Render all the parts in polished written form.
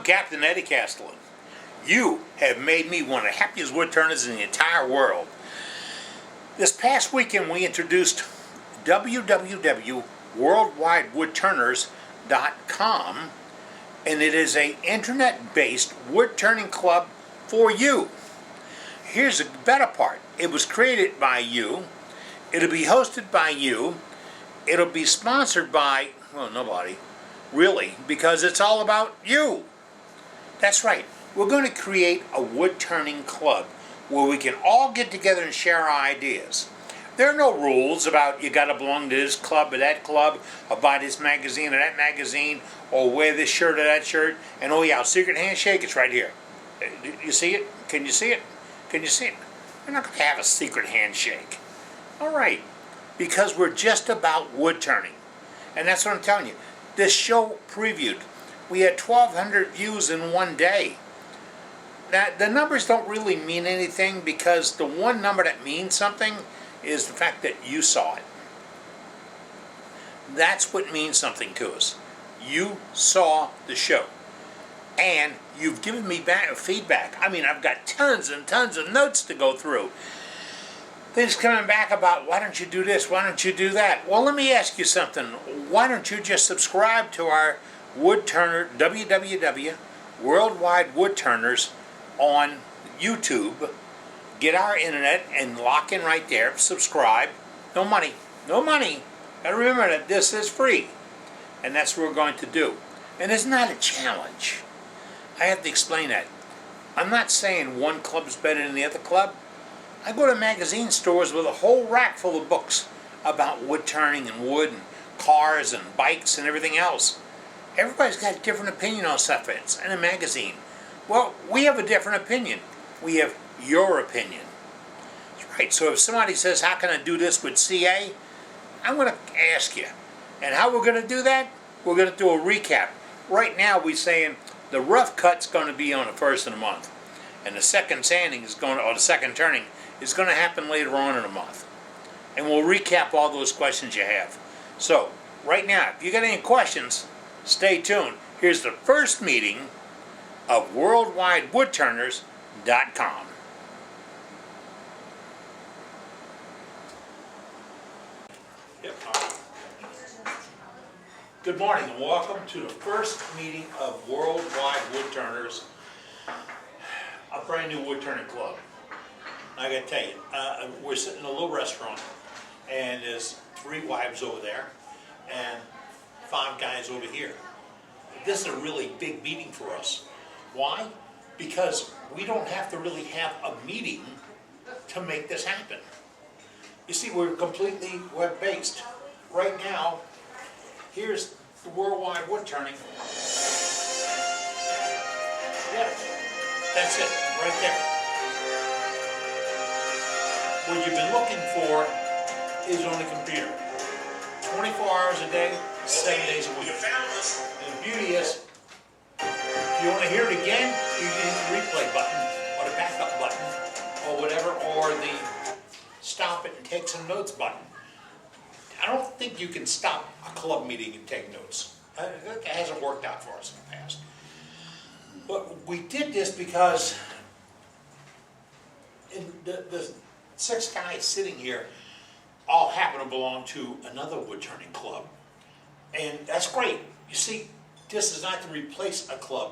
Captain Eddie Castellan. You have made me one of the happiest woodturners in the entire world. This past weekend we introduced www.worldwidewoodturners.com, and it is an internet-based woodturning club for you. Here's the better part. It was created by you. It'll be hosted by you. It'll be sponsored by, well, nobody, really, because it's all about you. That's right. We're going to create a wood-turning club where we can all get together and share our ideas. There are no rules about you got to belong to this club or that club, or buy this magazine or that magazine, or wear this shirt or that shirt. And oh yeah, secret handshake, it's right here. You see it? Can you see it? Can you see it? We're not going to have a secret handshake. All right, because we're just about wood turning. And that's what I'm telling you. This show previewed. We had 1,200 views in one day. Now, the numbers don't really mean anything, because the one number that means something is the fact that you saw it. That's what means something to us. You saw the show. And you've given me back feedback. I mean, I've got tons and tons of notes to go through. Things coming back about, why don't you do this, why don't you do that? Well, let me ask you something. Why don't you just subscribe to our Woodturner, www.worldwide woodturners on YouTube. Get our internet and lock in right there. Subscribe. No money. No money. Gotta remember that this is free. And that's what we're going to do. And it's not a challenge. I have to explain that. I'm not saying one club is better than the other club. I go to magazine stores with a whole rack full of books about wood turning and wood and cars and bikes and everything else. Everybody's got a different opinion on stuff in a magazine. Well, we have a different opinion. We have your opinion. That's right. So if somebody says, how can I do this with CA? I'm going to ask you. And how we're going to do that? We're going to do a recap. Right now we're saying the rough cut's going to be on the first of the month. And the second sanding is going to, or the second turning, is going to happen later on in the month. And we'll recap all those questions you have. So, right now, if you got any questions, stay tuned. Here's the first meeting of WorldwideWoodturners.com. Yep. Good morning and welcome to the first meeting of Worldwide Woodturners, a brand new woodturning club. I got to tell you, we're sitting in a little restaurant, and there's 3 wives over there and 5 guys over here. This is a really big meeting for us. Why? Because we don't have to really have a meeting to make this happen. You see, we're completely web-based. Right now, here's the Worldwide Wood Turning. Yeah, that's it, right there. What you've been looking for is on the computer. 24 hours a day, 7 days a week. And the beauty is, if you want to hear it again, you can hit the replay button, or the backup button, or whatever, or the stop it and take some notes button. I don't think you can stop a club meeting and take notes. It hasn't worked out for us in the past. But we did this because the 6 guys sitting here all happen to belong to another wood turning club. And that's great. You see, this is not to replace a club.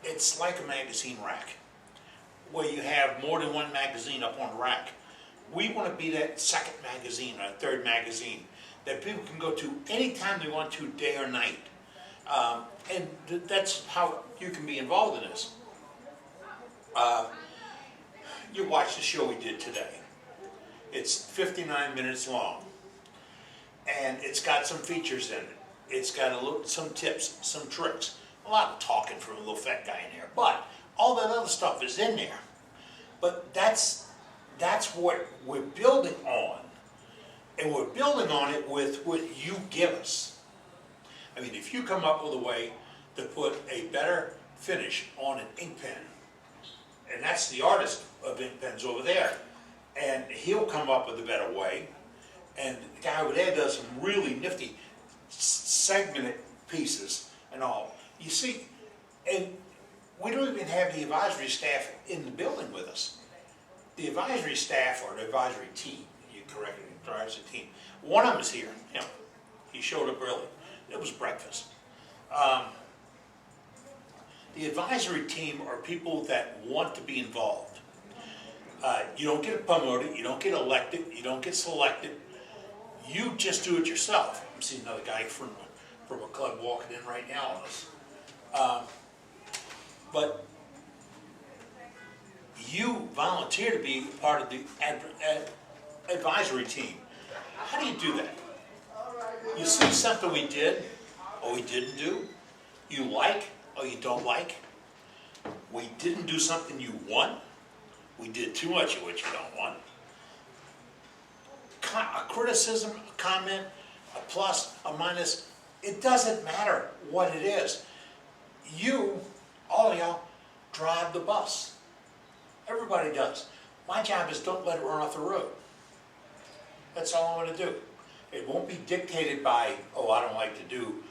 It's like a magazine rack, where you have more than one magazine up on the rack. We want to be that second magazine or third magazine that people can go to anytime they want to, day or night. And that's how you can be involved in this. You watch the show we did today. It's 59 minutes long, and it's got some features in it. It's got some tips, some tricks, a lot of talking from a little fat guy in there, but all that other stuff is in there. But that's what we're building on, and we're building on it with what you give us. I mean, if you come up with a way to put a better finish on an ink pen, and that's the artist of ink pens over there, and he'll come up with a better way, and the guy over there does some really nifty segmented pieces and all. You see, And we don't even have the advisory staff in the building with us. The advisory staff, or the advisory team, you correctly, the advisory team, one of them is here, him. He showed up early. It was breakfast. The advisory team are people that want to be involved. You don't get promoted, you don't get elected, you don't get selected. You just do it yourself. I'm seeing another guy from a club walking in right now on us. But you volunteer to be part of the advisory team. How do you do that? You see something we did, or we didn't do, you like, or you don't like. We didn't do something you want. We did too much of what you don't want. A criticism, a comment, a plus, a minus, it doesn't matter what it is. You, all y'all, drive the bus. Everybody does. My job is don't let it run off the road. That's all I'm going to do. It won't be dictated by, oh, I don't like to do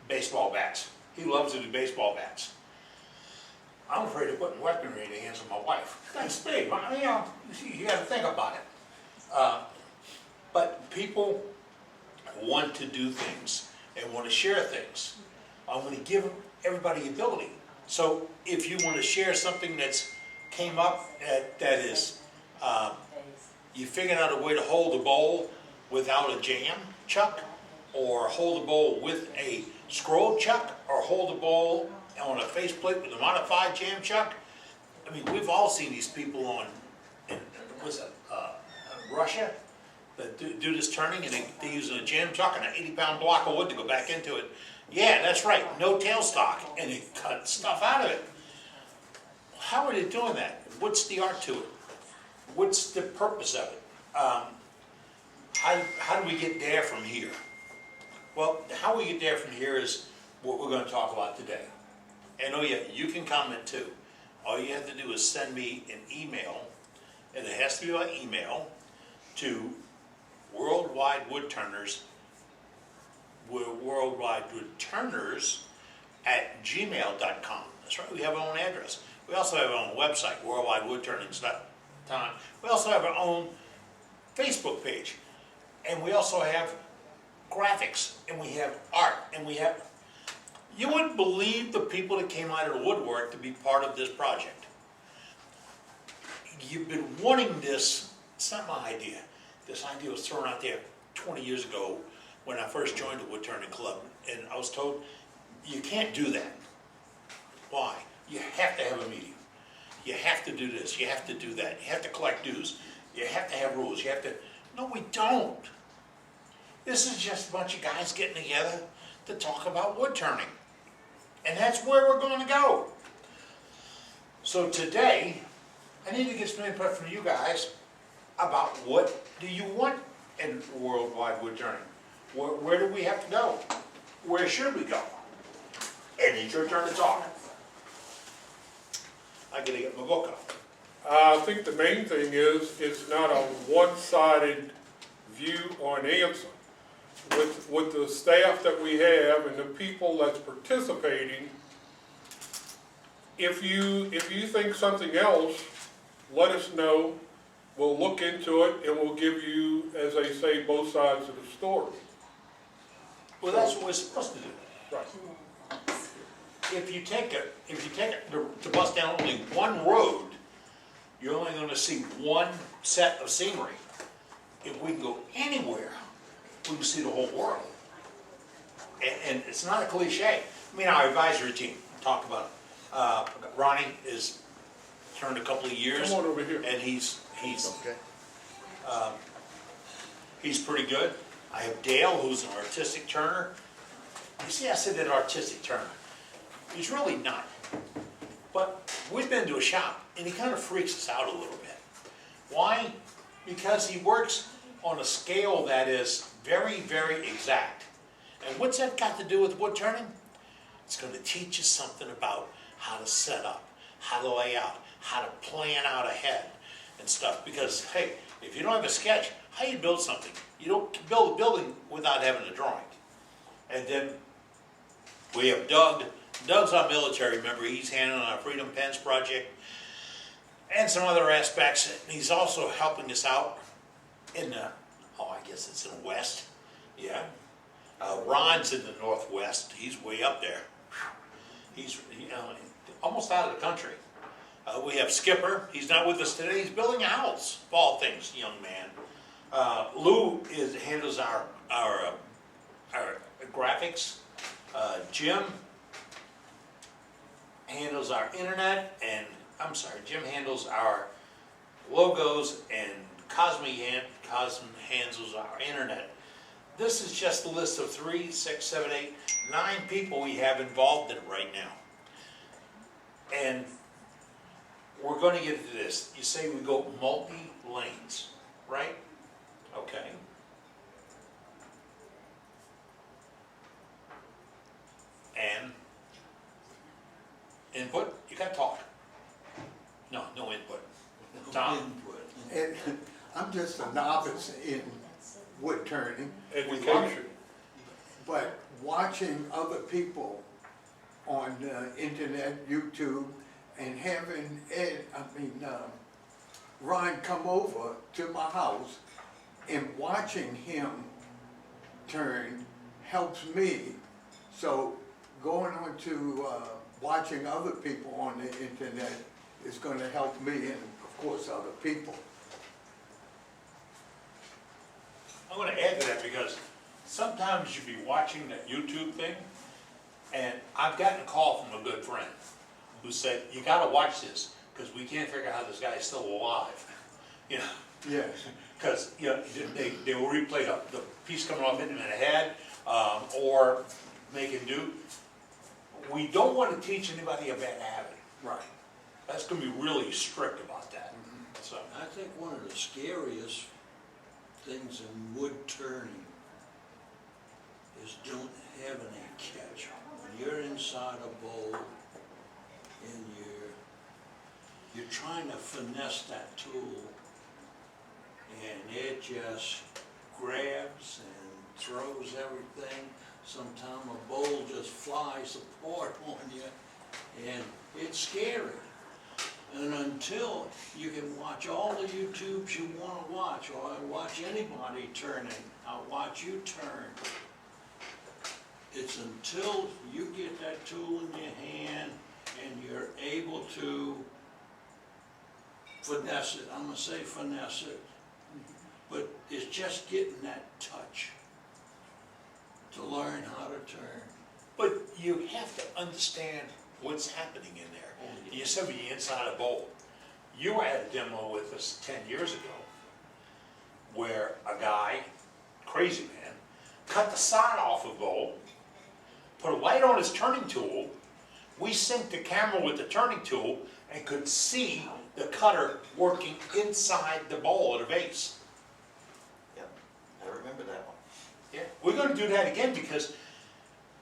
baseball bats. He loves to do baseball bats. I'm afraid of putting weaponry in the hands of my wife. That's big. You know, you got to think about it. But people want to do things and want to share things. I want to give everybody ability. So if you want to share something that's came up that is, you figured out a way to hold the bowl without a jam chuck, or hold the bowl with a scroll chuck, or hold the bowl on a faceplate with a modified jam chuck. I mean, we've all seen these people on, was it Russia, that do this turning, and they're using a jam chuck and an 80-pound block of wood to go back into it. Yeah, that's right, no tailstock, and they cut stuff out of it. How are they doing that? What's the art to it? What's the purpose of it? How do we get there from here? Well, how we get there from here is what we're going to talk about today. And oh yeah, you can comment too. All you have to do is send me an email, and it has to be by email, to Worldwide Woodturners, worldwidewoodturners@gmail.com. That's right, we have our own address. We also have our own website, worldwidewoodturners.com. We also have our own Facebook page. And we also have graphics, and we have art, and we have... You wouldn't believe the people that came out of the woodwork to be part of this project. You've been wanting this. It's not my idea. This idea was thrown out there 20 years ago when I first joined the Woodturning Club, and I was told, you can't do that. Why? You have to have a meeting. You have to do this. You have to do that. You have to collect dues. You have to have rules. You have to... No, we don't. This is just a bunch of guys getting together to talk about wood turning. And that's where we're going to go. So today, I need to get some input from you guys about what do you want in worldwide wood turning. Where do we have to go? Where should we go? And it's your turn to talk. I gotta get my book up. I think the main thing is it's not a one-sided view or an answer. With the staff that we have and the people that's participating, if you think something else, let us know. We'll look into it and we'll give you, as they say, both sides of the story. Well, that's what we're supposed to do. Right. If you take the bus down only one road, you're only going to see one set of scenery. If we can go anywhere, we can see the whole world. And it's not a cliche. I mean, our advisory team talked about it. Ronnie is turned a couple of years. Come on over here. And he's okay. He's pretty good. I have Dale, who's an artistic turner. You see, I said that artistic turner. He's really not. But we've been to a shop, and he kind of freaks us out a little bit. Why? Because he works on a scale that is very, very exact. And what's that got to do with wood turning? It's going to teach you something about how to set up, how to lay out, how to plan out ahead and stuff. Because, hey, if you don't have a sketch, how do you build something? You don't build a building without having a drawing. And then we have Doug Doug's our military member. He's handling our Freedom Pens project and some other aspects. He's also helping us out in the, I guess it's in the west. Yeah. Ron's in the northwest. He's way up there. He's almost out of the country. We have Skipper. He's not with us today. He's building a house, of all things, young man. Lou handles our graphics. Jim handles our internet, and Jim handles our logos, and Cosme handles our internet. This is just a list of 3, 6, 7, 8, 9 people we have involved in it right now. And we're going to get into this. You say we go multi-lanes, right? Okay. And input, you got to talk. No input. Tom? And I'm just a novice in wood turning. Education. But watching other people on internet, YouTube, and having Ron come over to my house and watching him turn helps me. So going on to watching other people on the internet is going to help me and, of course, other people. I'm going to add to that because sometimes you be watching that YouTube thing, and I've gotten a call from a good friend who said, you got to watch this because we can't figure out how this guy is still alive. You know? Yes. Because they will replay the piece coming off hitting him in the head or making do. We don't want to teach anybody a bad habit. Right. That's going to be really strict about that. So I think one of the scariest things in wood turning is don't have any catch. When you're inside a bowl and you're trying to finesse that tool and it just grabs and throws everything. Sometimes a bowl just flies apart on you and it's scary. And until you can watch all the YouTubes you want to watch, or watch anybody turning, I'll watch you turn. It's until you get that tool in your hand and you're able to finesse it. I'm going to say finesse it. But it's just getting that touch to learn how to turn. but you have to understand what's happening in there. You said when you're inside a bowl. You were at a demo with us 10 years ago where a guy, crazy man, cut the side off a bowl, put a light on his turning tool, we synced the camera with the turning tool and could see the cutter working inside the bowl at a base. Yep, I remember that one. Yeah, we're going to do that again because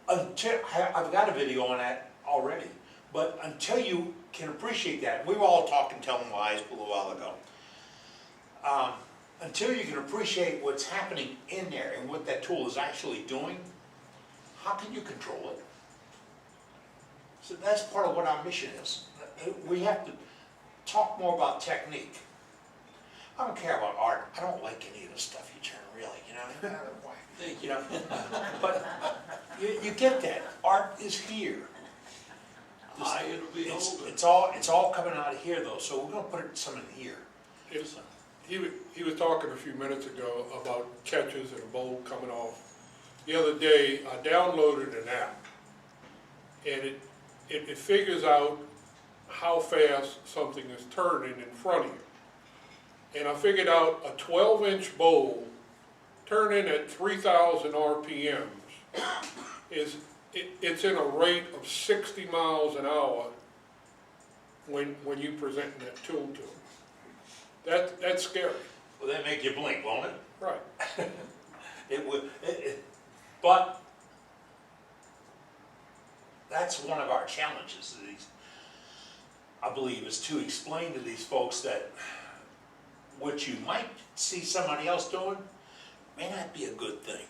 I've got a video on that already. But until you can appreciate that, we were all talking, telling lies a little while ago. Until you can appreciate what's happening in there and what that tool is actually doing, how can you control it? So that's part of what our mission is. We have to talk more about technique. I don't care about art. I don't like any of the stuff you turn, really, you know? Thank You know, but you get that. Art is here. It'll be older. It's all coming out of here though, so we're gonna put some in here. He was talking a few minutes ago about catches and a bowl coming off. The other day, I downloaded an app, and it figures out how fast something is turning in front of you. And I figured out a 12-inch bowl turning at 3,000 RPMs it's in a rate of 60 miles an hour when you present that tool to them. That's scary. Will that make you blink, won't it? Right. It would. But that's one of our challenges. I believe is to explain to these folks that what you might see somebody else doing may not be a good thing.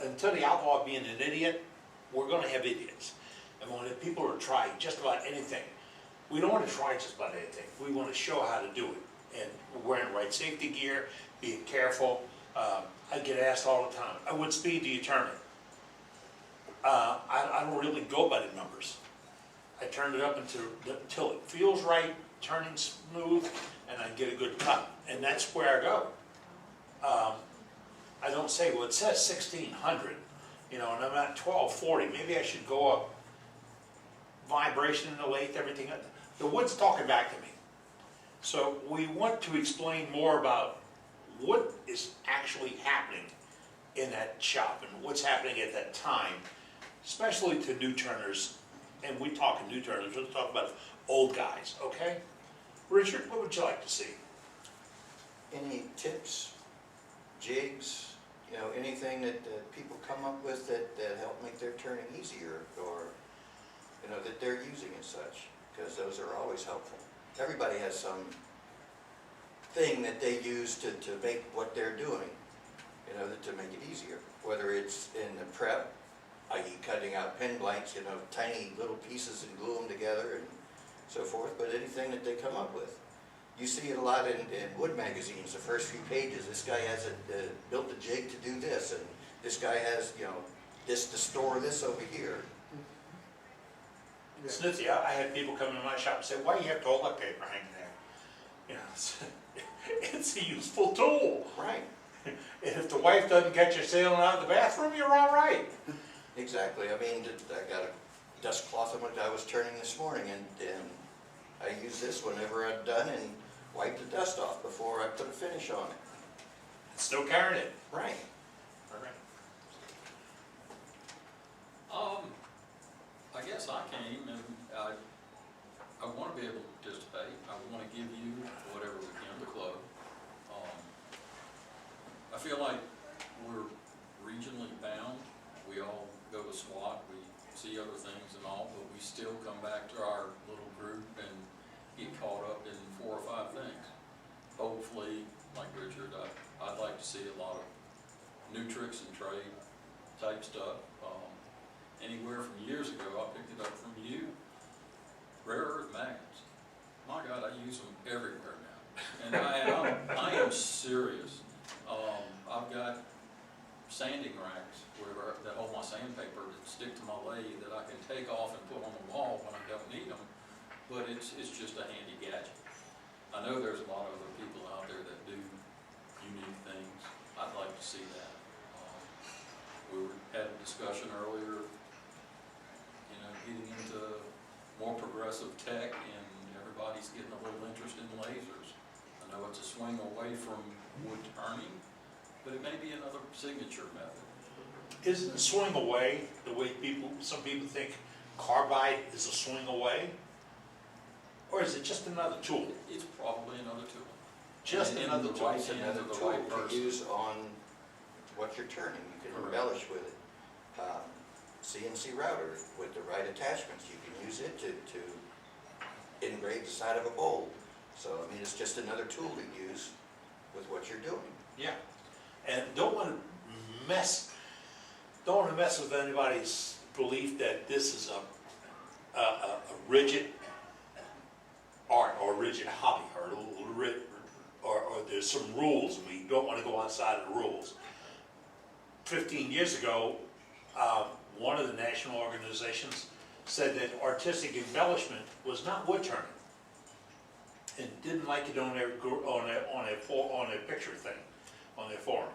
until the outlaw being an idiot, we're gonna have idiots. And when the people are trying just about anything, we don't wanna try just about anything. We wanna show how to do it. And wearing the right safety gear, being careful. I get asked all the time, at what speed do you turn it? I don't really go by the numbers. I turn it up until it feels right, turning smooth, and I get a good cut. And that's where I go. I don't say, well, it says 1600, and I'm at 1240. Maybe I should go up. Vibration in the lathe, everything. The wood's talking back to me. So we want to explain more about what is actually happening in that shop and what's happening at that time, especially to new turners. And we talk new turners, we'll talk about old guys, okay? Richard, what would you like to see? Any tips, jigs, anything that people come up with that help make their turning easier, or, that they're using and such, because those are always helpful. Everybody has some thing that they use to make what they're doing, to make it easier. Whether it's in the prep, i.e. cutting out pen blanks, tiny little pieces and glue them together and so forth, but anything that they come up with. You see it a lot in wood magazines, the first few pages. This guy has built a jig to do this, and this guy has, this to store this over here. Yeah. Snitsy, I had people come into my shop and say, why do you have toilet paper hanging there? It's a useful tool. Right. And if the wife doesn't get you sailing out of the bathroom, you're all right. Exactly. I mean, I got a dust cloth I was turning this morning, and I use this whenever I'm done and wipe the dust off before I put a finish on it. It's still carrying it. Right. All right. I guess I came and I want to be able to participate. I want to give you whatever we can to club. I feel like we're regionally bound. We all go to SWAT, we see other things and all, but we still come back to our little group and get caught up in 4 or 5 things. Hopefully, like Richard, I'd like to see a lot of new tricks and trade type stuff. Anywhere from years ago, I picked it up from you. Rare earth magnets. My God, I use them everywhere now. And I am serious. I've got sanding racks that hold my sandpaper that stick to my lathe that I can take off and put on the wall when I don't need them. But it's just a handy gadget. I know there's a lot of other people out there that do unique things. I'd like to see that. We had a discussion earlier, getting into more progressive tech, and everybody's getting a little interest in lasers. I know it's a swing away from wood turning, but it may be another signature method. Isn't swing away the way some people think carbide is a swing away? Or is it just another tool? It's probably another tool. Just in another the tool. right It's hands another of the tool right to person. use on what you're turning. You can Correct. embellish with it. CNC router with the right attachments. You can use it to engrave the side of a bowl. So, I mean, it's just another tool to use with what you're doing. Yeah. And don't want to mess with anybody's belief that this is a rigid art or a rigid hobby or there's some rules and we don't want to go outside of the rules. 15 years ago, one of the national organizations said that artistic embellishment was not wood turning, and didn't like it on a picture thing, on their forum.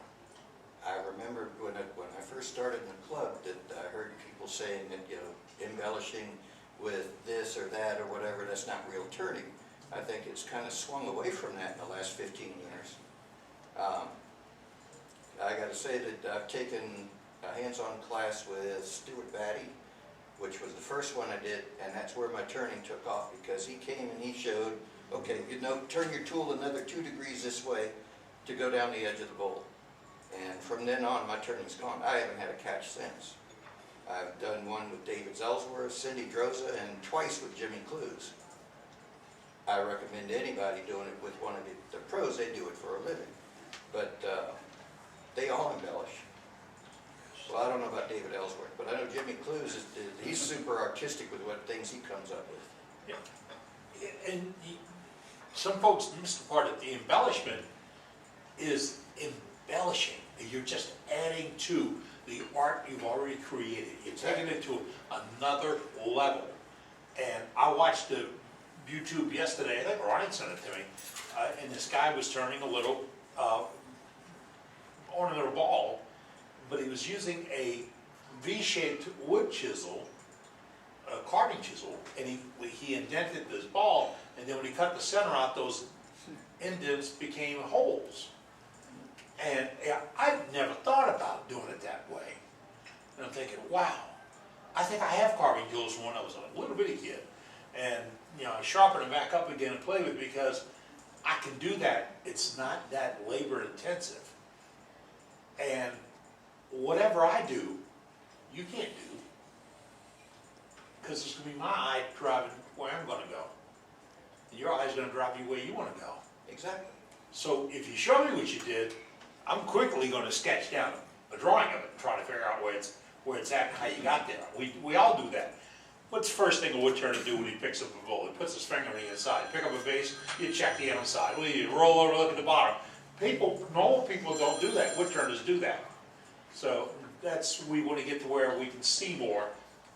I remember when I first started in the club that I heard people saying that, embellishing with this or that or whatever, that's not real turning. I think it's kind of swung away from that in the last 15 years. I got to say that I've taken a hands-on class with Stuart Batty, which was the first one I did, and that's where my turning took off, because he came and he showed, okay, turn your tool another 2 degrees this way to go down the edge of the bowl. And from then on, my turning's gone. I haven't had a catch since. I've done one with David Zellsworth, Cindy Droza, and twice with Jimmy Clues. I recommend anybody doing it with one of the pros. They do it for a living. But they all embellish. Well, I don't know about David Ellsworth, but I know Jimmy Clues he's super artistic with what things he comes up with. Yeah. And some folks miss the part that the embellishment is embellishing. You're just adding to the art you've already created. You're taking it to another level. And I watched the YouTube yesterday, I think Ryan sent it to me, and this guy was turning a little ornamental ball, but he was using a V-shaped wood chisel, a carving chisel, and he indented this ball, and then when he cut the center out, those indents became holes. And I've never thought about doing it that way. And I'm thinking, wow, I think I have carving tools from when I was a little bitty kid. And I sharpen them back up again and play with it because I can do that. It's not that labor intensive. And whatever I do, you can't do. Because it's going to be my eye driving where I'm going to go. And your eye's going to drive you where you want to go. Exactly. So if you show me what you did, I'm quickly going to sketch down a drawing of it and try to figure out where it's at and how you got there. We all do that. What's the first thing a woodturner do when he picks up a bowl? He puts his finger on the inside. Pick up a vase, you check the inside. Well, you roll over, look at the bottom. Normal people don't do that. Woodturners do that. So we want to get to where we can see more.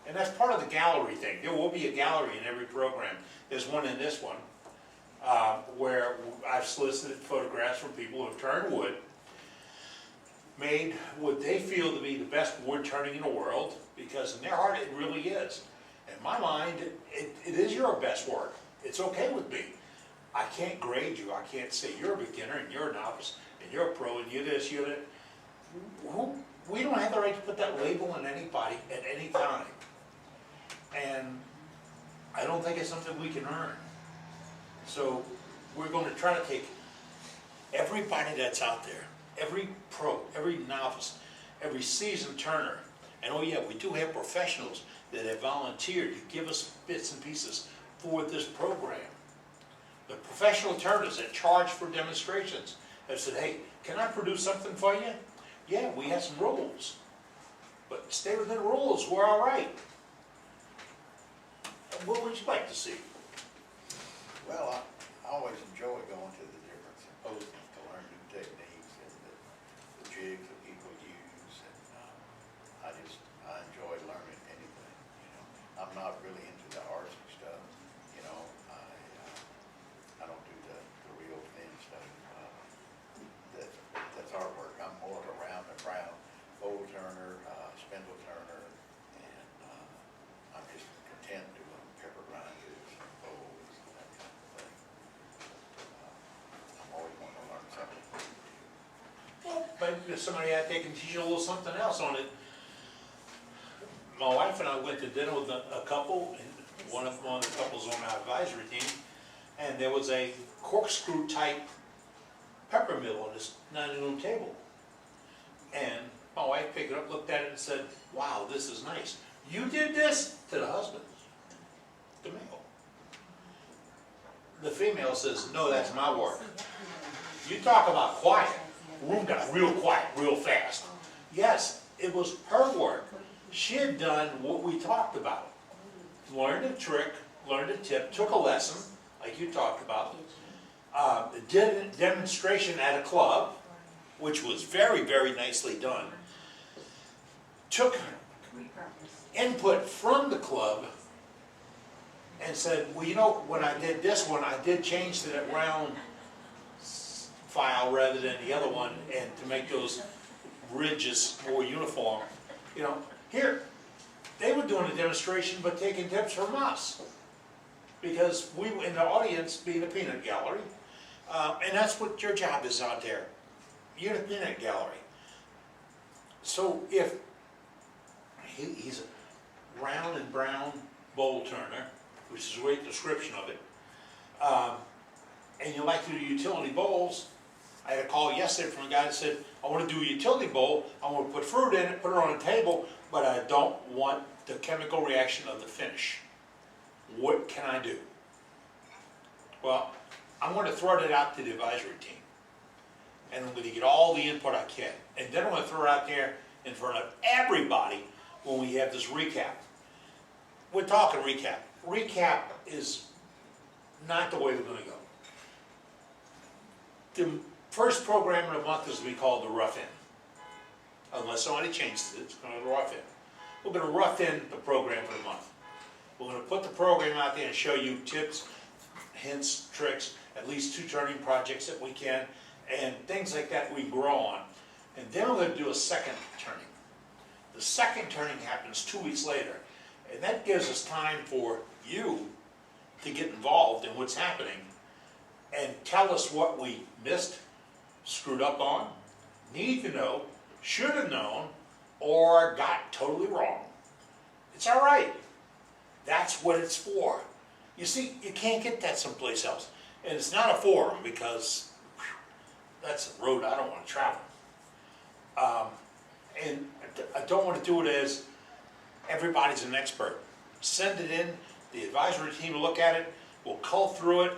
And that's part of the gallery thing. There will be a gallery in every program. There's one in this one where I've solicited photographs from people who have turned wood, made what they feel to be the best wood turning in the world, because in their heart it really is. In my mind, it is your best work. It's okay with me. I can't grade you. I can't say you're a beginner and you're a novice and you're a pro and you're this, you're that. We don't have the right to put that label on anybody at any time. And I don't think it's something we can earn. So we're going to try to take everybody that's out there, every pro, every novice, every seasoned turner, and oh yeah, we do have professionals that have volunteered to give us bits and pieces for this program. The professional turners that charge for demonstrations have said, hey, can I produce something for you? Yeah, we have some rules, but stay within the rules, we're all right. What would you like to see? Well, I always enjoy going to the different symposiums to learn new techniques and the jigs that people use, and I enjoy learning anything, I'm not really into the artsy stuff, I don't do the real thin stuff. That's our work. I'm more of a round and round bowl turner, spindle turner, and I'm just content doing pepper grinders and bowls and that kind of thing. I'm always wanting to learn something. But if somebody out there can teach you a little something else on it. My wife and I went to dinner with a couple, and one of the couples on our advisory team, and there was a corkscrew type pepper mill on this dining room table. And my wife picked it up, looked at it and said, wow, this is nice. You did this? To the husband, the male. The female says, no, that's my work. You talk about quiet. Room got real quiet, real fast. Yes, it was her work. She had done what we talked about. Learned a trick, learned a tip, took a lesson, like you talked about. Did a demonstration at a club, which was very, very nicely done. Took input from the club and said, well, when I did this one, I did change to that round file rather than the other one, and to make those ridges more uniform. Here, they were doing a demonstration but taking tips from us, because we were in the audience being a peanut gallery, and that's what your job is out there. You're the peanut gallery. So if he's a round and brown bowl turner, which is a great description of it, and you like to do utility bowls, I had a call yesterday from a guy that said, I want to do a utility bowl, I want to put fruit in it, put it on a table, but I don't want the chemical reaction of the finish. What can I do? Well, I'm going to throw it out to the advisory team, and I'm going to get all the input I can, and then I'm going to throw it out there in front of everybody when we have this recap. We're talking recap. Recap is not the way we're gonna go. The first program of the month is to be called the rough in. Unless somebody changes it, it's gonna be the rough in. We're gonna rough in the program for the month. We're gonna put the program out there and show you tips, hints, tricks, at least 2 turning projects that we can, and things like that we grow on. And then we're gonna do a second turning. The second turning happens 2 weeks later, and that gives us time for you to get involved in what's happening and tell us what we missed, screwed up on, need to know, should have known, or got totally wrong. It's all right. That's what it's for. You see, you can't get that someplace else. And it's not a forum because that's a road I don't want to travel. And I don't want to do it as everybody's an expert. Send it in, the advisory team will look at it, we'll cull through it.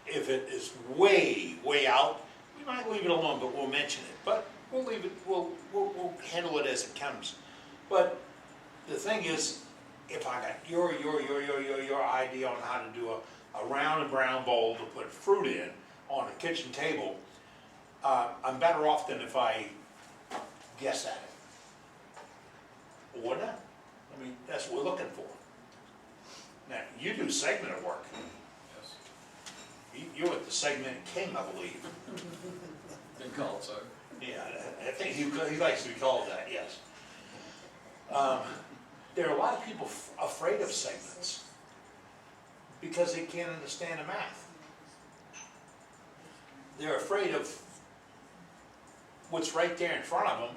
If it is way, way out, we might leave it alone, but we'll mention it. But we'll leave it, we'll handle it as it comes. But the thing is, if I got your idea on how to do a round and brown bowl to put fruit in on a kitchen table, I'm better off than if I guess at it. Wouldn't I? I mean, that's what we're looking for. Now, you do segmented work. Yes. You're the segment king, I believe. Been called so. Yeah, I think he likes to be called that, yes. There are a lot of people afraid of segments because they can't understand the math. They're afraid of what's right there in front of them.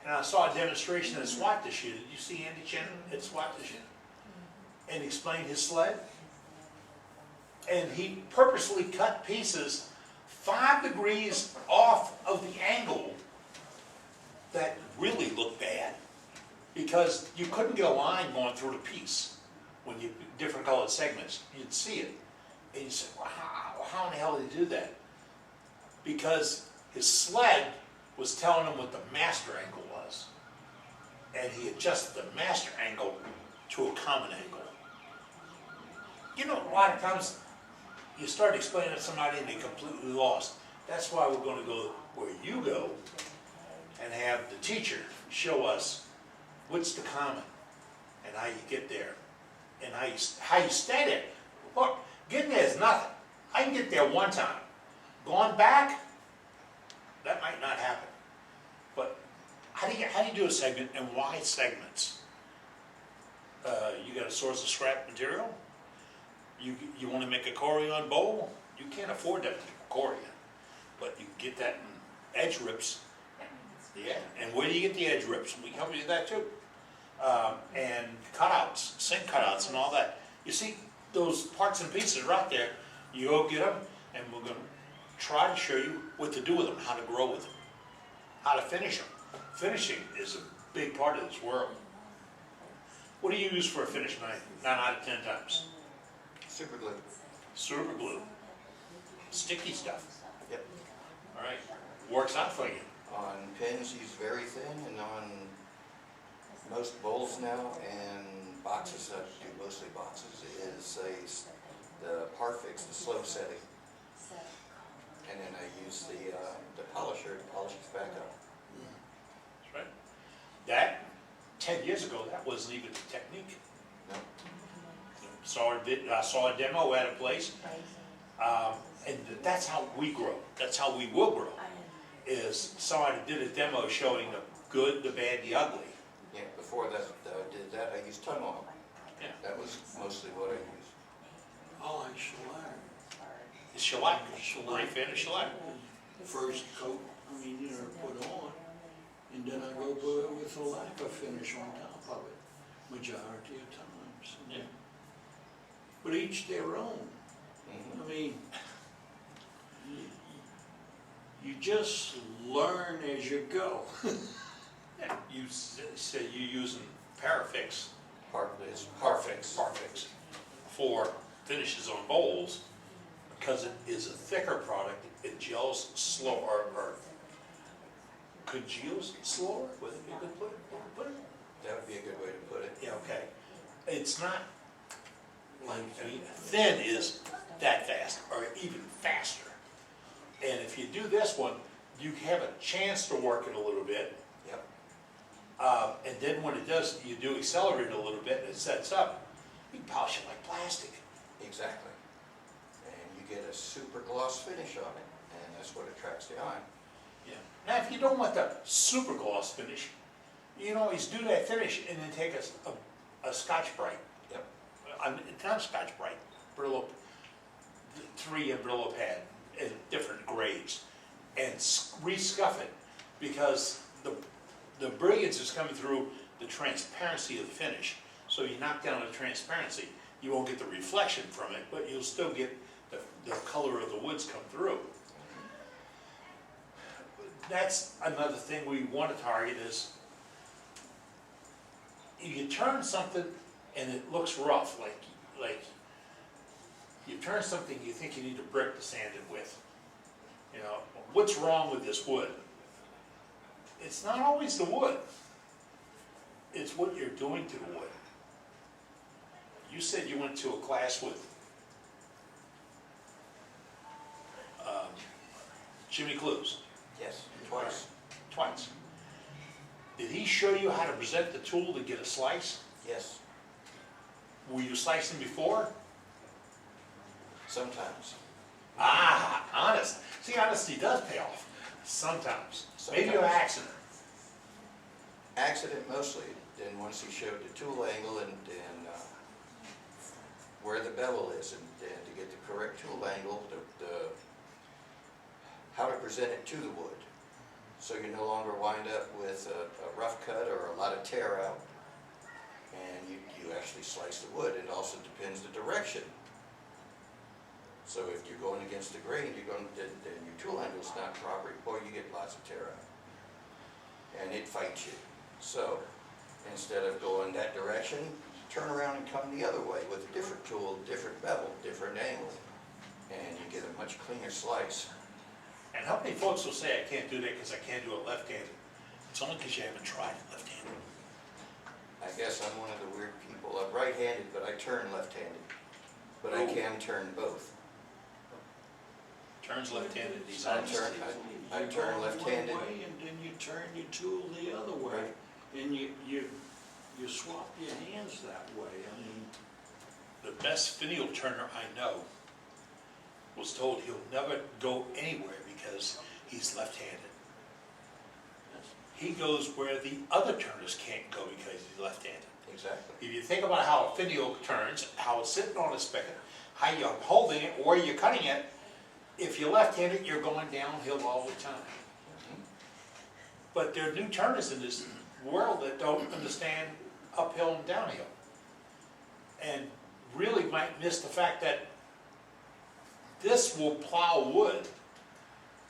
And I saw a demonstration at SWAT this year. Did you see Andy Chin at SWAT this year? And he explained his sled. And he purposely cut pieces 5 degrees off of the angle that really looked bad, because you couldn't get a line going through the piece when you different colored segments. You'd see it, and you said, well, how in the hell did he do that? Because his sled was telling him what the master angle was, and he adjusted the master angle to a common angle. You know, a lot of times you start explaining to somebody and they're completely lost. That's why we're going to go where you go and have the teacher show us what's the common and how you get there and how you stay there. Look, getting there is nothing. I can get there one time. Going back, that might not happen. But how do you do a segment, and why segments? You got a source of scrap material? You want to make a Corian bowl? You can't afford that Corian, but you can get that in edge rips. Yeah, and where do you get the edge rips? We help you do that too. And cutouts, sink cutouts, and all that. You see those parts and pieces right there. You go get them, and we're going to try to show you what to do with them, how to grow with them, how to finish them. Finishing is a big part of this world. What do you use for a finish, 9 out of 10 times? Super glue. Super glue. Sticky stuff. Yep. All right. Works out for you. On pins, use very thin, and on most bowls now and boxes, I do mostly boxes, is the Parfix, the slow setting. And then I use the polisher to polish it back up. That's right. That, 10 years ago, that wasn't even a technique. No. I saw a demo at a place, and that's how we grow. That's how we will grow. Is somebody did a demo showing the good, the bad, the ugly. Yeah, before that, I did that, I used tongue oil. Yeah. That was mostly what I used. I like shellac. It's shellac. Shellac. Fan of shellac. First coat, put on, and then I go with a lacquer finish on top of it, majority of times. Yeah. But each their own. Mhm. I mean, you just learn as you go. Yeah. You say you're using Parafix. It's Parfix for finishes on bowls because it is a thicker product. It gels slower, or congeals slower? Would it be a good put it? That would be a good way to put it. Yeah, okay. It's not like, I mean, thin is that fast, or even faster. And if you do this one, you have a chance to work it a little bit. Yep. And then when it does, you do accelerate it a little bit and it sets up, you can polish it like plastic. Exactly. And you get a super gloss finish on it, and that's what attracts the eye. Yeah. Now, if you don't want the super gloss finish, you can always do that finish and then take a Scotch-Brite. Yep. It's not Scotch-Brite, Brillo, 3M Brillo pad in different grades, and re-scuff it, because the brilliance is coming through the transparency of the finish. So you knock down the transparency, you won't get the reflection from it, but you'll still get the color of the woods come through. That's another thing we want to target is, you turn something and it looks rough, like you turn something you think you need a brick to sand it with. You know, what's wrong with this wood? It's not always the wood. It's what you're doing to the wood. You said you went to a class with Jimmy Clues. Yes, twice. Twice. Did he show you how to present the tool to get a slice? Yes, Were you slicing before? sometimes. Ah, honest. See, honesty does pay off. Sometimes. Maybe an Sometimes. accident. Accident mostly. Then once he showed the tool angle and where the bevel is, and to get the correct tool angle, how to present it to the wood. So you no longer wind up with a rough cut or a lot of tear out, and you actually slice the wood. It also depends the direction. So if you're going against the grain, then your tool angle's not proper, or you get lots of tear out. And it fights you. So instead of going that direction, turn around and come the other way with a different tool, different bevel, different angle, and you get a much cleaner slice. And how many folks will say, I can't do that because I can't do it left-handed? It's only because you haven't tried it left-handed. I guess I'm one of the weird people. I'm right-handed, but I turn left-handed. But I can turn both. Turns left-handed, he's I honest. turn, I turn left-handed. One way, and then you turn your tool the other way, and you swap your hands that way. I mean, The best finial turner I know was told he'll never go anywhere because he's left-handed. He goes where the other turners can't go because he's left-handed. Exactly. If you think about how a finial turns, how it's sitting on a spigot, how you're holding it, or you're cutting it, if you're left-handed, you're going downhill all the time. But there are new turners in this world that don't understand uphill and downhill, and really might miss the fact that this will plow wood.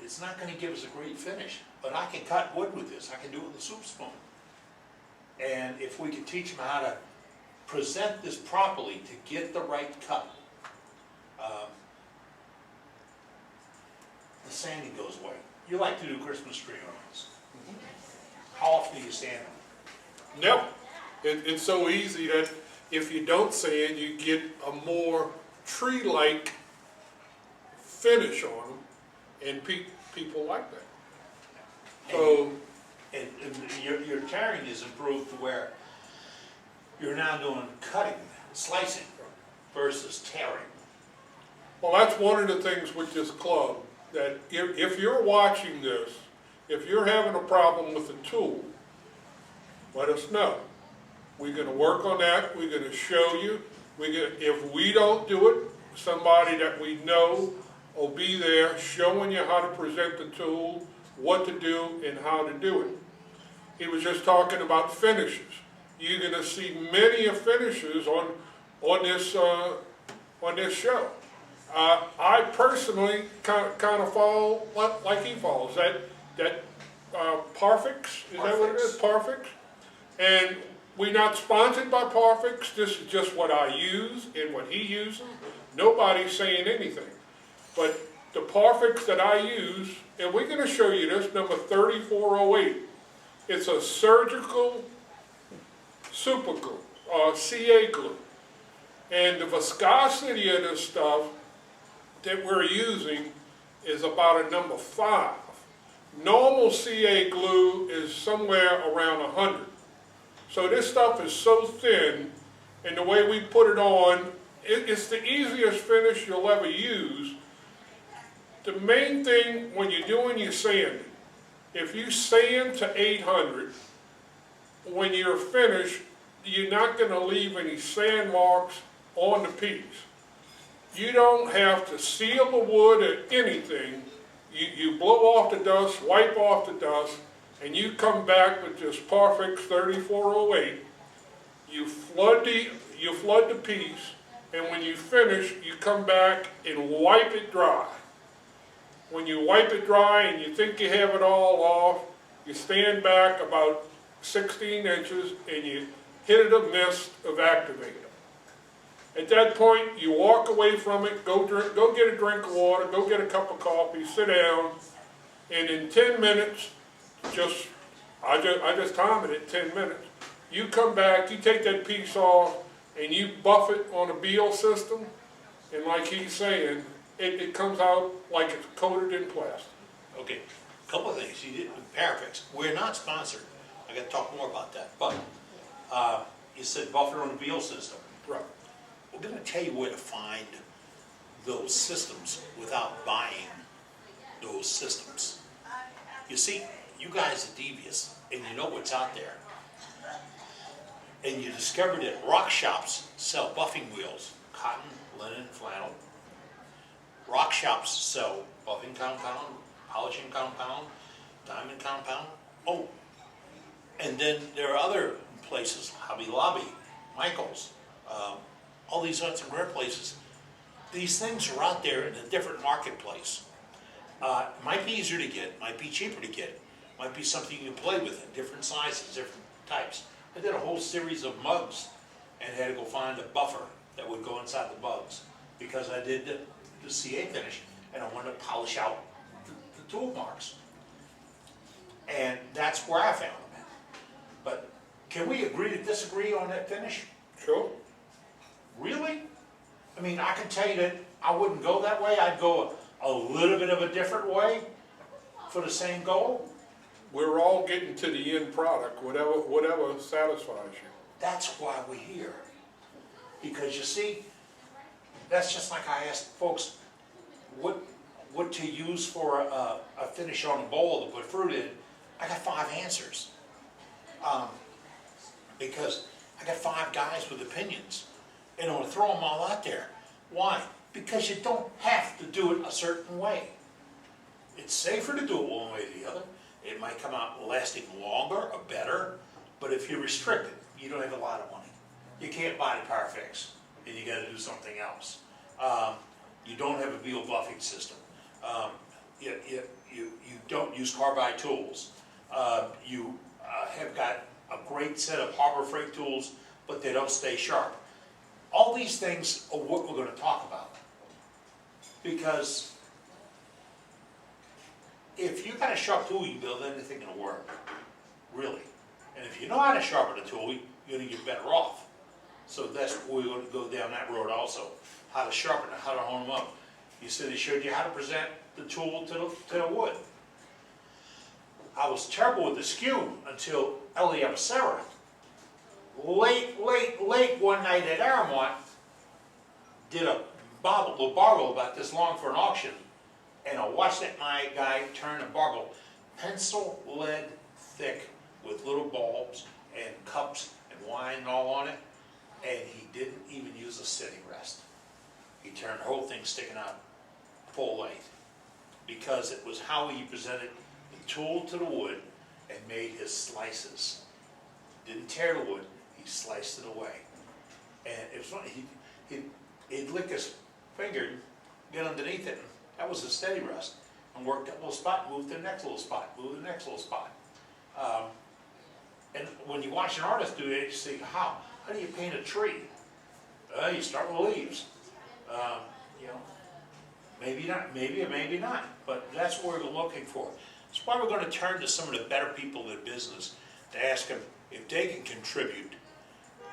It's not going to give us a great finish, but I can cut wood with this. I can do it with a soup spoon. And if we can teach them how to present this properly to get the right cut, the sanding goes away. You like to do Christmas tree ornaments. How often do you sand them? Never. It's so easy that if you don't sand, you get a more tree-like finish on them, and people like that. So, And your tearing is improved to where you're now doing cutting, slicing, versus tearing. well, that's one of the things with this club, that if you're watching this, if you're having a problem with the tool, let us know. We're going to work on that. We're going to show you. If we don't do it, somebody that we know will be there showing you how to present the tool, what to do, and how to do it. He was just talking about finishes. You're going to see many finishes on this show. I personally kind of fall like he falls. That Parfix, is that what it is? Parfix. And we're not sponsored by Parfix. This is just what I use and what he uses. Nobody's saying anything. But the Parfix that I use, and we're gonna show you this, number 3408. It's a surgical super glue, CA glue. And the viscosity of this stuff that we're using is about a number 5. Normal CA glue is somewhere around 100. So this stuff is so thin, and the way we put it on, it's the easiest finish you'll ever use. The main thing when you're doing your sanding, if you sand to 800, when you're finished, you're not going to leave any sand marks on the piece. You don't have to seal the wood or anything. You blow off the dust, wipe off the dust, and you come back with this Parfix 3408. You flood the piece, and when you finish, you come back and wipe it dry. When you wipe it dry and you think you have it all off, you stand back about 16 inches and you hit it a mist of activator. At that point, you walk away from it, go get a drink of water, go get a cup of coffee, sit down, and in 10 minutes, I just timed it at 10 minutes. You come back, you take that piece off, and you buff it on a Beal system, and like he's saying, it comes out like it's coated in plastic. Okay, a couple of things. You did Parafix. We're not sponsored. I got to talk more about that. But you said buffer on the Beal system. Right. We're going to tell you where to find those systems without buying those systems. You see, you guys are devious, and you know what's out there. And you discovered that rock shops sell buffing wheels, cotton, linen, flannel. Rock shops sell buffing compound, polishing compound, diamond compound. Oh, and then there are other places, Hobby Lobby, Michael's, all these arts and great places. These things are out there in a different marketplace. Might be easier to get, might be cheaper to get, might be something you can play with in different sizes, different types. I did a whole series of mugs and had to go find a buffer that would go inside the mugs because I did the CA finish and I wanted to polish out the tool marks. And that's where I found them. But can we agree to disagree on that finish? Sure. Really? I mean, I can tell you that I wouldn't go that way. I'd go a little bit of a different way for the same goal. We're all getting to the end product, whatever satisfies you. That's why we're here. Because you see, that's just like I asked folks what to use for a finish on a bowl to put fruit in. I got 5 answers. Because I got 5 guys with opinions. And I want to throw them all out there. Why? Because you don't have to do it a certain way. It's safer to do it one way or the other. It might come out lasting longer or better, but if you're restricted, you don't have a lot of money. You can't buy the Parafix, and you got to do something else. You don't have a Beal buffing system. You don't use carbide tools. You have got a great set of Harbor Freight tools, but they don't stay sharp. All these things are what we're going to talk about. Because if you got a sharp tool, you build anything that'll work, really. And if you know how to sharpen a tool, you're going to get better off. So that's we're going to go down that road also. How to sharpen it, how to hone them up. You said they showed you how to present the tool to the wood. I was terrible with the skew until Ellie Avicera. Late one night at Aramont, did a barbel about this long for an auction, and I watched that my guy turn a barbel, pencil lead thick with little bulbs and cups and wine and all on it, and he didn't even use a sitting rest. He turned the whole thing sticking out full length because it was how he presented the tool to the wood and made his slices. Didn't tear the wood, he sliced it away. And it was funny, he'd lick his finger, get underneath it, and that was a steady rest. And work that little spot, move to the next little spot, move to the next little spot. And when you watch an artist do it, you see, how do you paint a tree? You start with leaves. You know, Maybe not, maybe or maybe not, but that's what we're looking for. That's why we're gonna turn to some of the better people in business to ask them if they can contribute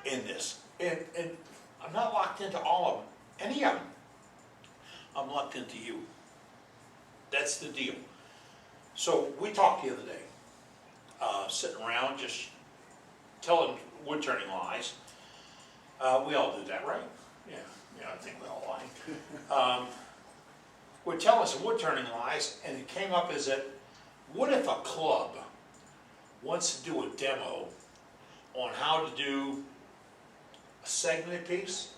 in this. And I'm not locked into all of them, any of them. I'm locked into you. That's the deal. So we talked the other day, sitting around just telling wood turning lies. We all do that, right? Yeah, I think we all lie. We're telling some wood turning lies, and it came up as that, what if a club wants to do a demo on how to do a segmented piece,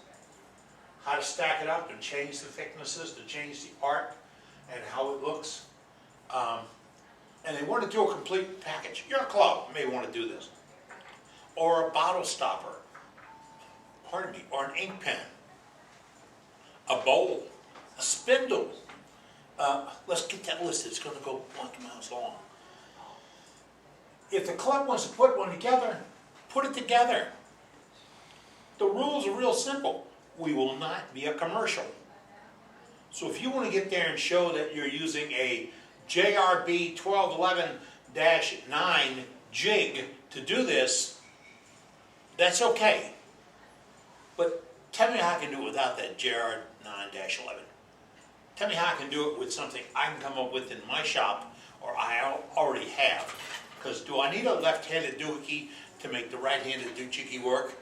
how to stack it up and change the thicknesses, to change the art and how it looks, and they want to do a complete package. Your club may want to do this, or a bottle stopper, pardon me, or an ink pen, a bowl, a spindle. Let's get that listed. It's going to go 1 miles long. If the club wants to put one together, put it together. The rules are real simple. We will not be a commercial. So if you want to get there and show that you're using a JRB 1211-9 jig to do this, that's okay. But tell me how I can do it without that JR 9-11. Tell me how I can do it with something I can come up with in my shop, or I already have. Because do I need a left-handed doohickey to make the right-handed doohickey work?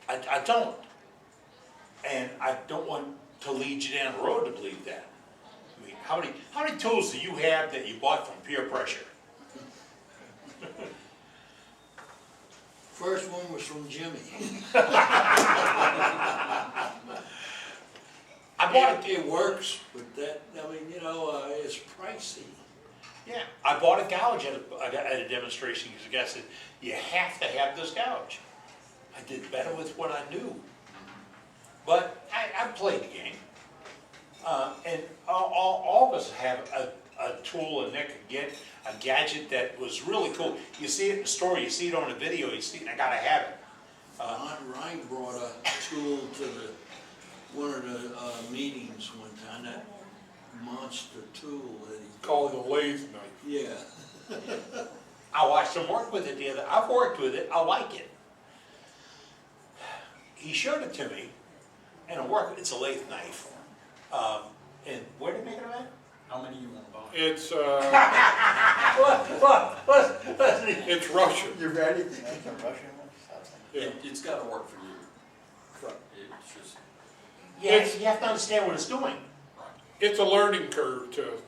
I don't. And I don't want to lead you down the road to believe that. I mean, how many tools do you have that you bought from peer pressure? First one was from Jimmy. I bought it. It works, but that, I mean, it's pricey. Yeah, I bought a gouge at a demonstration because the guy said, you have to have this gouge. I did better with what I knew. But I played the game. And all of us have a tool, and Nick could get a gadget that was really cool. You see it in the store, you see it on the video, you see it, and I gotta have it. Ryan brought a tool to one of the meetings one time, that monster tool that he Call it a lathe knife. Yeah. I watched him work with it the other. I've worked with it. I like it. He showed it to me, and it's a lathe knife. And where did he make it at? How many you want to buy? It's, What? it's Russian. You ready? That's a Russian one? Yeah. It's got to work for you. It's just, Yeah, you have to understand what it's doing. It's a learning curve to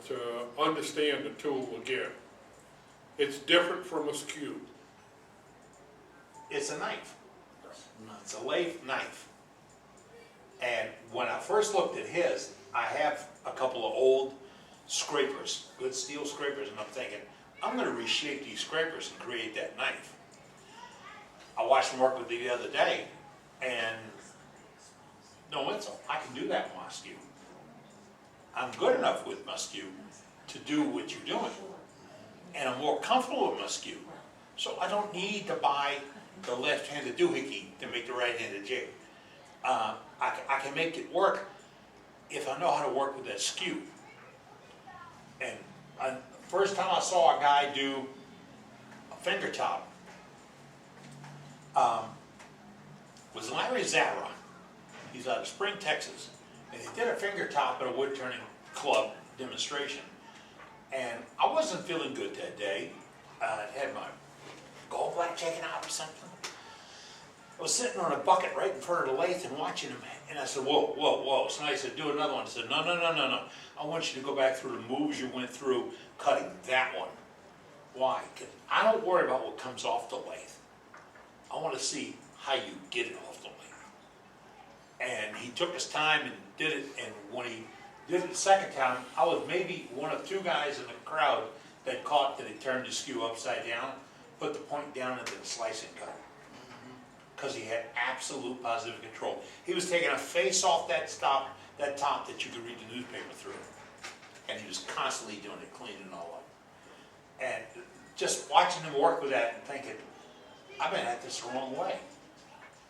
understand the tool again. It's different from a skew. It's a knife. It's a lathe knife. And when I first looked at his, I have a couple of old scrapers, good steel scrapers, and I'm thinking, I'm going to reshape these scrapers and create that knife. I watched him work with it the other day, and no insult, I can do that with my skew. I'm good enough with my skew to do what you're doing. And I'm more comfortable with my skew. So I don't need to buy the left-handed doohickey to make the right-handed jig. I can make it work if I know how to work with that skew. And first time I saw a guy do a finger top was Larry Zara. He's out of Spring, Texas. And he did a finger top at a wood turning club demonstration. And I wasn't feeling good that day. I had my gallbladder taken out or something. I was sitting on a bucket right in front of the lathe and watching him. And I said, whoa, whoa, whoa. So I said, do another one. I said, no. I want you to go back through the moves you went through cutting that one. Why? Because I don't worry about what comes off the lathe. I want to see how you get it off the lathe. And he took his time and did it. And when he did it the second time, I was maybe one of two guys in the crowd that caught that he turned the skew upside down, put the point down, and then slice and cut. Because he had absolute positive control. He was taking a face off that top that you could read the newspaper through. And he was constantly doing it, cleaning it all up. And just watching him work with that and thinking, I've been at this the wrong way.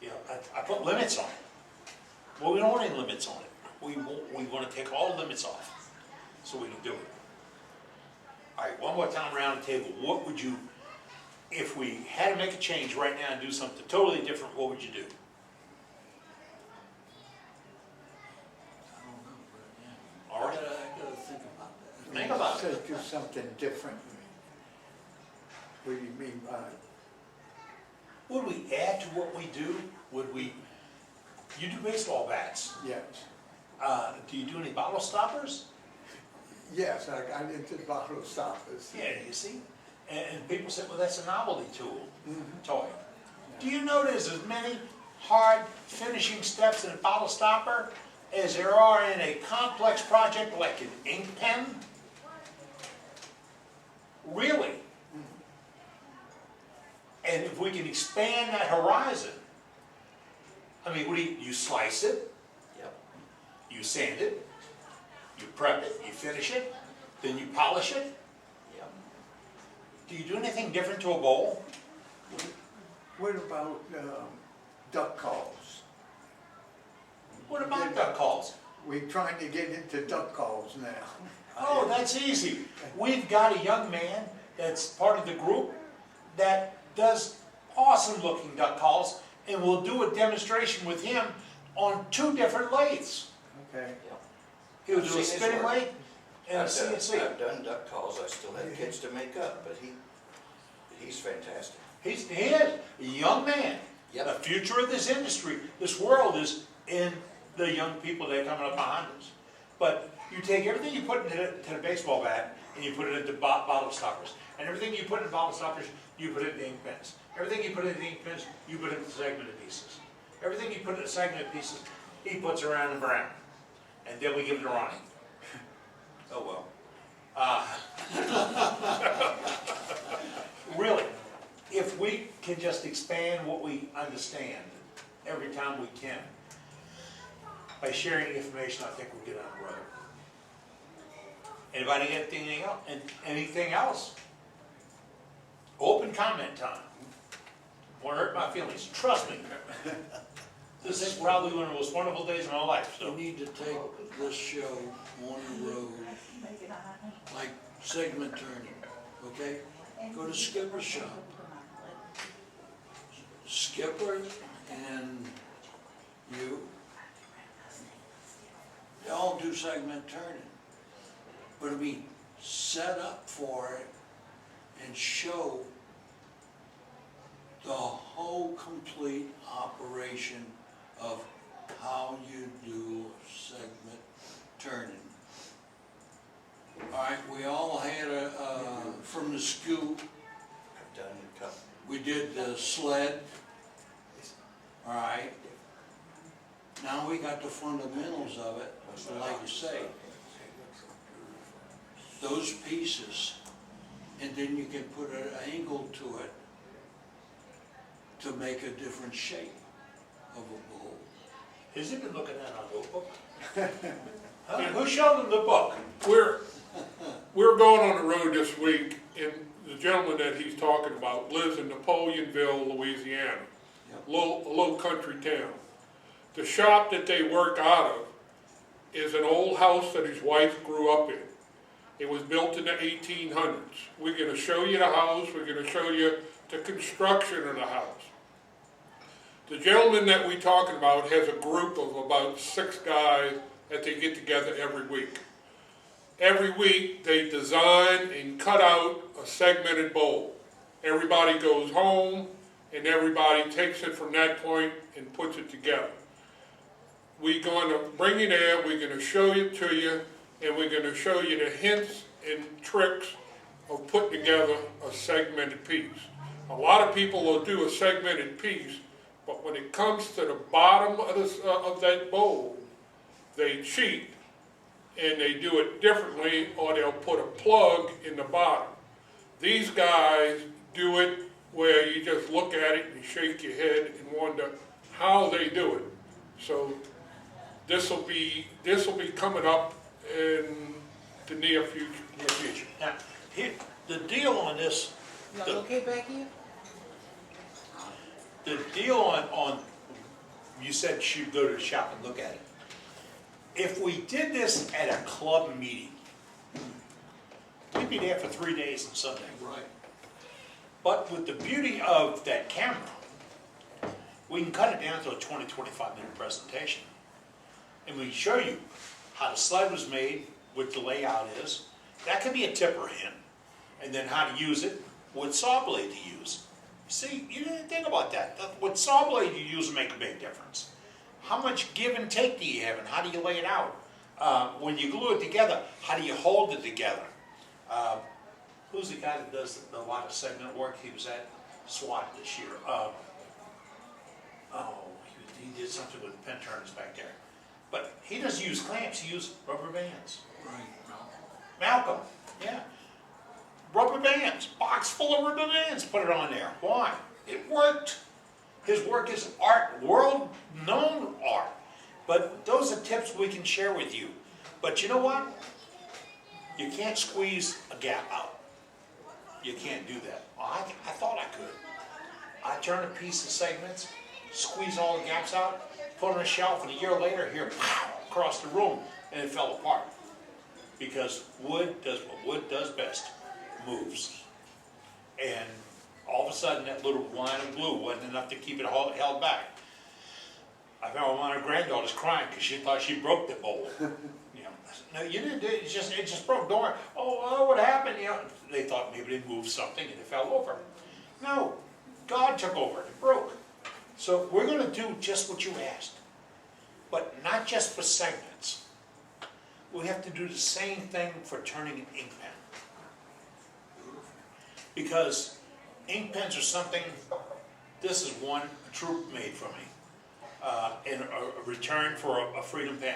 You know, I put limits on it. Well, we don't want any limits on it. we want to take all limits off, so we can do it. All right, one more time around the table, what would you, if we had to make a change right now and do something totally different, what would you do? I don't know, but yeah. All right. I gotta think about that. Think about Say it. do something different. What do you mean by, Would we add to what we do? Would we, you do baseball bats. yes, Do you do any bottle stoppers? yes, I got into bottle stoppers. Yeah, you see? And people say, well, that's a novelty tool, Mhm. toy. Do you know there's as many hard finishing steps in a bottle stopper as there are in a complex project like an ink pen? Really? And if we can expand that horizon, I mean, what do you slice it, Yep. you sand it, you prep it, you finish it, then you polish it. Yep. Do you do anything different to a bowl? What about duck calls? What about duck calls? We're trying to get into duck calls now. Oh, that's easy. We've got a young man that's part of the group that does awesome looking duck calls, and we'll do a demonstration with him on 2 different lathes. Okay. Yep. He'll I've do seen a his spinning work. lathe and a I've done- CNC. I've done duck calls, I still have kids to make up, but he's fantastic. He is a young man. Yep. The future of this industry, this world is in the young people that are coming up behind us. But you take everything you put into the baseball bat and you put it into bottle stoppers. And everything you put in bottle stoppers, you put it in ink pens. Everything you put in ink pens, you put into segmented pieces. Everything you put in segmented pieces, he puts around and brown. And then we give it to Ronnie. Oh, well. Really, if we can just expand what we understand every time we can, by sharing information, I think we'll get on the road. Anybody got anything else? Anything else? Open comment time. Won't hurt my feelings, trust me. This is probably one of the most wonderful days of my life, so. We need to take this show on the road, like segment turning, okay? Go to Skipper's shop. Skipper and you, they all do segment turning. But it'll be set up for it and show the whole complete operation of how you do segment turning. All right, we all had from the scoop, I've done a couple. we did the sled. All right. Now we got the fundamentals of it, like you say. Those pieces, and then you can put an angle to it to make a different shape of a bowl. Has he been looking at our notebook? Huh? Who showed him the book? We're going on the road this week, and the gentleman that he's talking about lives in Napoleonville, Louisiana, Yep. a low country town. The shop that they work out of is an old house that his wife grew up in. It was built in the 1800s. We're going to show you the house. We're going to show you the construction of the house. The gentleman that we're talking about has a group of about 6 guys that they get together every week. Every week they design and cut out a segmented bowl. Everybody goes home and everybody takes it from that point and puts it together. We're going to bring you there, we're going to show it to you, and we're going to show you the hints and tricks of putting together a segmented piece. A lot of people will do a segmented piece, but when it comes to the bottom of that bowl, they cheat and they do it differently, or they'll put a plug in the bottom. These guys do it where you just look at it and shake your head and wonder how they do it. So this will be coming up in the near future. Now, here, the deal on this, Y'all okay back here? the deal on, you said she'd go to the shop and look at it. if we did this at a club meeting, we'd be there for 3 days on Sunday. Right. But with the beauty of that camera, we can cut it down to a 20, 25-minute presentation. And we show you how the sled was made, what the layout is. That could be a tip or a hint. And then how to use it, what saw blade to use. See, you didn't think about that. What saw blade you use will make a big difference. How much give and take do you have, and how do you lay it out? When you glue it together, how do you hold it together? Who's the guy that does a lot of segment work? He was at SWAT this year. He did something with the pen turners back there. But he doesn't use clamps, he uses rubber bands. Right. Malcolm, yeah. Rubber bands, box full of rubber bands, put it on there. Why? It worked. His work is art, world-known art. But those are tips we can share with you. But you know what? You can't squeeze a gap out. You can't do that. Well, I thought I could. I turn a piece of segments, squeeze all the gaps out, put it on a shelf, and a year later, here, pow, across the room, and it fell apart. Because wood does what wood does best, moves. And all of a sudden, that little line of glue wasn't enough to keep it held back. I found one of my granddaughters crying because she thought she broke the bowl. You know, no, you didn't. It just broke. Don't worry. Oh, what happened? You know, they thought maybe they moved something and it fell over. No, God took over. It broke. So we're going to do just what you asked, but not just for segments. We have to do the same thing for turning an ink pen, because ink pens are something. This is one a troop made for me. In a return for a Freedom pen.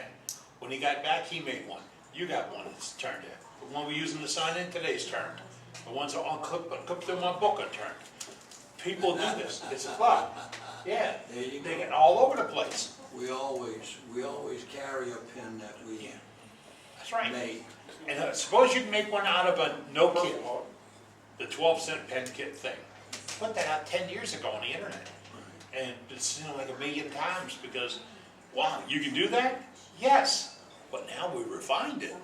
When he got back, he made one. You got one that's turned in. The one we're using to sign in today's turned. The ones that are clipped in my book are turned. People do this. It's a club. Yeah, they get all over the place. We always carry a pen that we That's right. made. And suppose you can make one out of a no kit, the 12-cent pen kit thing. Put that out 10 years ago on the internet. And it's seen like a million times because, wow, you can do that? Yes. But now we refined it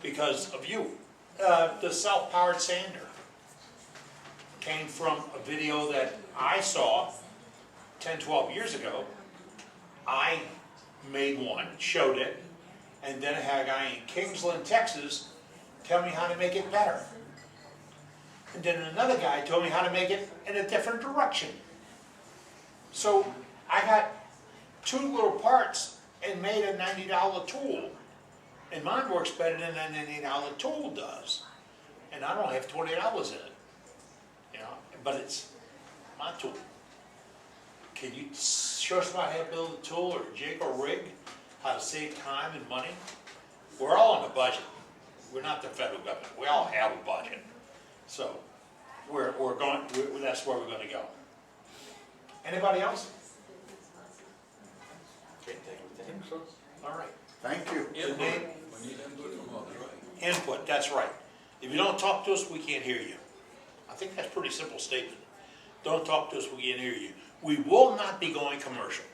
because of you. The self-powered sander came from a video that I saw 10, 12 years ago. I made one, showed it, and then I had a guy in Kingsland, Texas, tell me how to make it better. And then another guy told me how to make it in a different direction. So I got two little parts and made a $90 tool. And mine works better than that $90 tool does. And I don't have $20 in it. You know, but it's my tool. Can you show somebody how to build a tool or a jig or rig? How to save time and money? We're all on a budget. We're not the federal government. We all have a budget. So that's where we're going to go. Anybody else? Can't think of anything. All right. Thank you. The name, We need input from others, right? input, that's right. If you don't talk to us, we can't hear you. I think that's a pretty simple statement. Don't talk to us, we can't hear you. We will not be going commercial.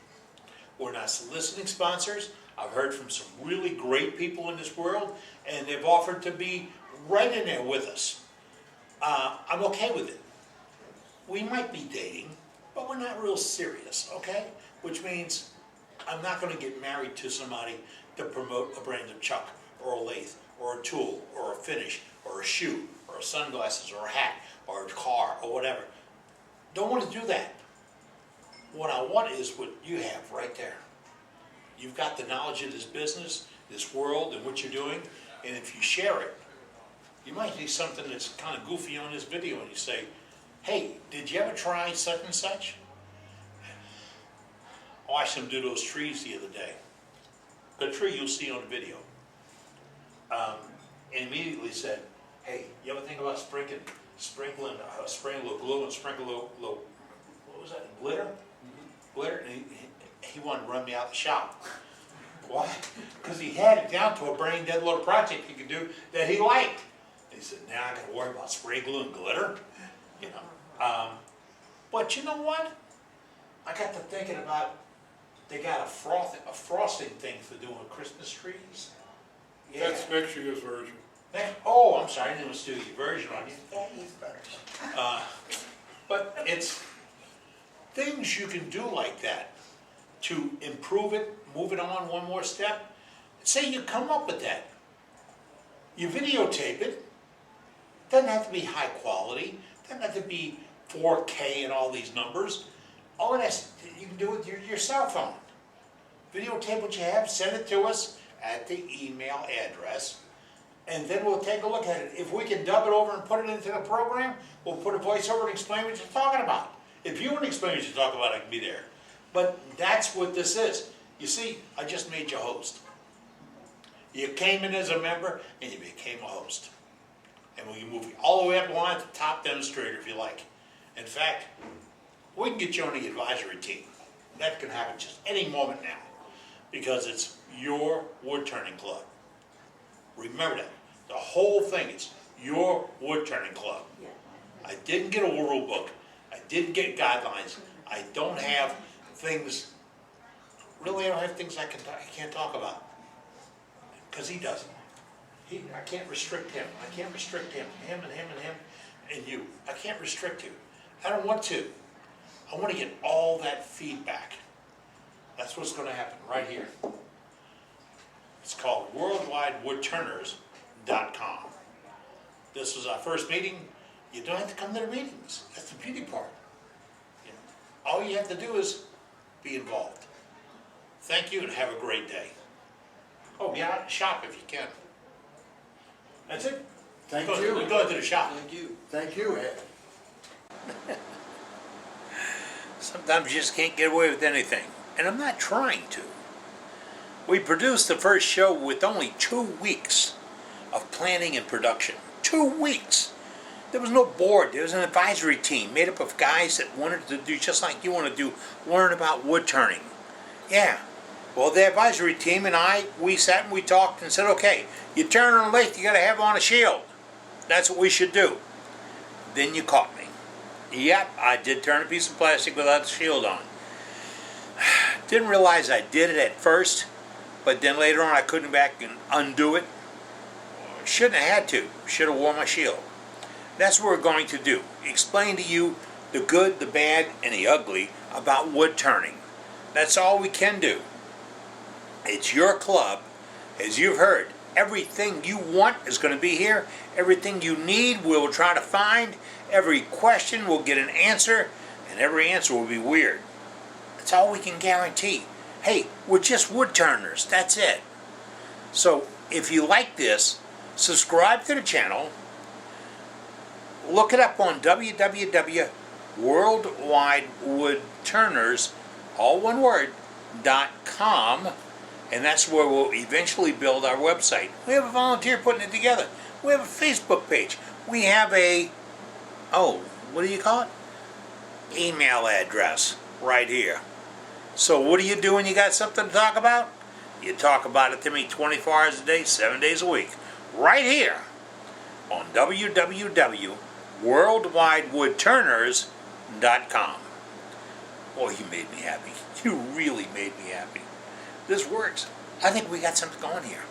We're not soliciting sponsors. I've heard from some really great people in this world, and they've offered to be right in there with us. I'm okay with it. We might be dating, but we're not real serious, okay? Which means I'm not going to get married to somebody to promote a brand of chuck or a lathe or a tool or a finish or a shoe or sunglasses or a hat or a car or whatever. Don't want to do that. What I want is what you have right there. You've got the knowledge of this business, this world, and what you're doing, and if you share it, you might see something that's kind of goofy on this video and you say, hey, did you ever try such and such? I watched them do those trees the other day. The tree you'll see on the video. And immediately said, hey, you ever think about sprinkling spraying a little glue and sprinkle a little, what was that, glitter? Glitter, and he wanted to run me out the shop. Why? Because he had it down to a brain dead little project he could do that he liked. And he said, now I gotta worry about spray glue and glitter? You know. But you know what? I got to thinking about they got a frosting thing for doing Christmas trees. Yeah. That's next year's version. Oh, I'm sorry, I didn't do your version on you. But it's things you can do like that to improve it, move it on one more step. Say you come up with that. You videotape it. Doesn't have to be high quality. Doesn't have to be 4K and all these numbers. All of that, you can do with your cell phone. Videotape what you have, send it to us at the email address, and then we'll take a look at it. If we can dub it over and put it into the program, we'll put a voiceover and explain what you're talking about. If you want to explain what you're talking about, I can be there. But that's what this is. You see, I just made you host. You came in as a member, and you became a host. And we can move you all the way up the line to top demonstrator if you like. In fact, we can get you on the advisory team. That can happen just any moment now, because it's your wood turning club. Remember that. The whole thing is your wood turning club. I didn't get a rule book. I didn't get guidelines. I don't have things, really I don't have things I can't talk about. Because he doesn't. I can't restrict him. I can't restrict him. Him and him and him and you. I can't restrict you. I don't want to. I want to get all that feedback. That's what's going to happen right here. It's called worldwidewoodturners.com. This was our first meeting. You don't have to come to the meetings. That's the beauty part. You know, all you have to do is be involved. Thank you and have a great day. Oh, get out and shop if you can. That's it. Thank Go you. to the shop. Thank you. Thank you, Ed. Sometimes you just can't get away with anything. And I'm not trying to. We produced the first show with only 2 weeks of planning and production. 2 weeks. There was no board. There was an advisory team made up of guys that wanted to do just like you want to do, learn about wood turning. Yeah. Well, the advisory team and we sat and we talked and said, okay, you turn on a lathe, you got to have on a shield. That's what we should do. Then you caught me. Yep, I did turn a piece of plastic without the shield on. Didn't realize I did it at first, but then later on I couldn't back and undo it. Shouldn't have had to. Should have worn my shield. That's what we're going to do. Explain to you the good, the bad, and the ugly about wood turning. That's all we can do. It's your club. As you've heard, everything you want is going to be here. Everything you need we will try to find. Every question will get an answer, and every answer will be weird. That's all we can guarantee. Hey, we're just wood turners. That's it. So if you like this, subscribe to the channel. Look it up on www.worldwidewoodturners, all one word, .com, and that's where we'll eventually build our website. We have a volunteer putting it together. We have a Facebook page. We have a, what do you call it? Email address right here. So what do you do when you got something to talk about? You talk about it to me 24 hours a day, 7 days a week. Right here on www.worldwidewoodturners.com. Boy, you made me happy. You really made me happy. This works. I think we got something going here.